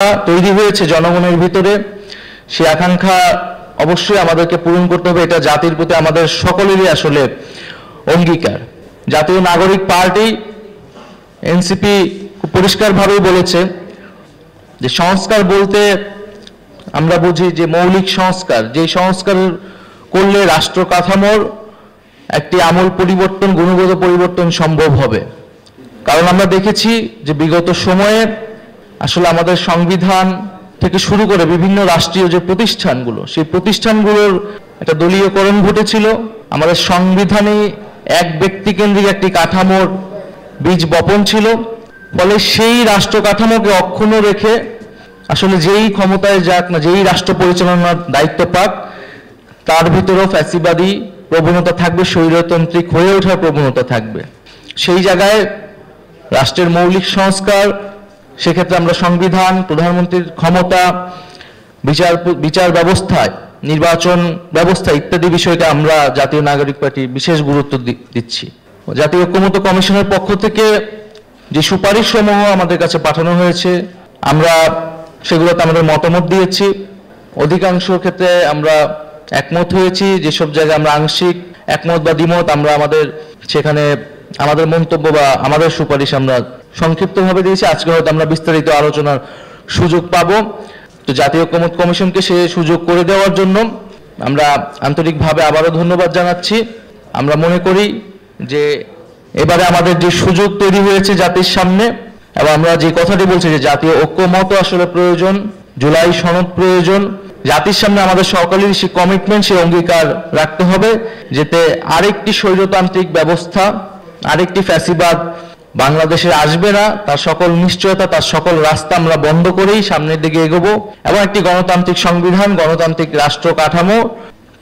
তৈরি হয়েছে জনগণের ভিতরে, সেই আকাঙ্ক্ষা অবশ্যই আমাদেরকে পূরণ করতে হবে। এটা জাতির প্রতি আমাদের সকলেরই আসলে অঙ্গীকার। জাতীয় নাগরিক পার্টি এনসিপি খুব পরিষ্কারভাবেই বলেছে যে সংস্কার বলতে আমরা বুঝি যে মৌলিক সংস্কার, যে সংস্কার করলে রাষ্ট্র কাঠামোর একটি আমূল পরিবর্তন, গুণগত পরিবর্তন সম্ভব হবে। কারণ আমরা দেখেছি যে বিগত সময়ে আসলে আমাদের সংবিধান থেকে শুরু করে বিভিন্ন রাষ্ট্রীয় যে প্রতিষ্ঠানগুলো, সেই প্রতিষ্ঠানগুলোর একটা দলীয়করণ ঘটেছিল। আমাদের সংবিধানে এক ব্যক্তিকেন্দ্রিক একটি কাঠামোর বীজ বপন ছিল। ফলে সেই রাষ্ট্র কাঠামোকে অক্ষুণ্ণ রেখে আসলে যেই ক্ষমতায় যাক না, যেই রাষ্ট্র পরিচালনার দায়িত্ব পাক, তার ভিতরেও ফ্যাসিবাদী প্রবণতা থাকবে, স্বৈরতান্ত্রিক হয়ে ওঠার প্রবণতা থাকবে। সেই জায়গায় রাষ্ট্রের মৌলিক সংস্কার, সেক্ষেত্রে আমরা সংবিধান, প্রধানমন্ত্রীর ক্ষমতা, বিচার ব্যবস্থায়, নির্বাচন ব্যবস্থা ইত্যাদি বিষয়টা আমরা জাতীয় নাগরিক পার্টি বিশেষ গুরুত্ব দিচ্ছি। জাতীয় ঐক্যমত্য কমিশনের পক্ষ থেকে যে সুপারিশ সমূহ আমাদের কাছে পাঠানো হয়েছে, আমরা সেগুলোতে আমাদের মতামত দিয়েছি। অধিকাংশ ক্ষেত্রে আমরা একমত হয়েছি। যেসব জায়গায় আমরা আংশিক একমত বা দ্বিমত, আমরা সেখানে আমাদের মন্তব্য বা আমাদের সুপারিশ আমরা সংক্ষিপ্তভাবে দিয়েছি। আজকে হয়তো আমরা বিস্তারিত আলোচনার সুযোগ পাবো। তো জাতীয় ঐক্যমত্য কমিশনকে সে সুযোগ করে দেওয়ার জন্য আমরা আন্তরিকভাবে আবারও ধন্যবাদ জানাচ্ছি। আমরা মনে করি যে এবারে আমাদের যে সুযোগ তৈরি হয়েছে জাতির সামনে, এবং আমরা যে কথাটি বলছি যে জাতীয় ঐক্যমত আসলে প্রয়োজন, জুলাই সনদ প্রয়োজন, জাতির সামনে আমাদের সকলেরই সেই কমিটমেন্ট, সেই অঙ্গীকার রাখতে হবে যাতে আরেকটি স্বৈরতান্ত্রিক ব্যবস্থা, আরেকটি ফ্যাসিবাদ বাংলাদেশে আসবে না, তার সকল নিশ্চয়তা, তার সকল রাস্তা আমরা বন্ধ করেই সামনের দিকে এগোবো এবং একটি গণতান্ত্রিক সংবিধান, গণতান্ত্রিক রাষ্ট্র কাঠামো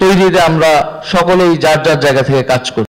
তৈরিতে আমরা সকলেই যার যার জায়গা থেকে কাজ করব।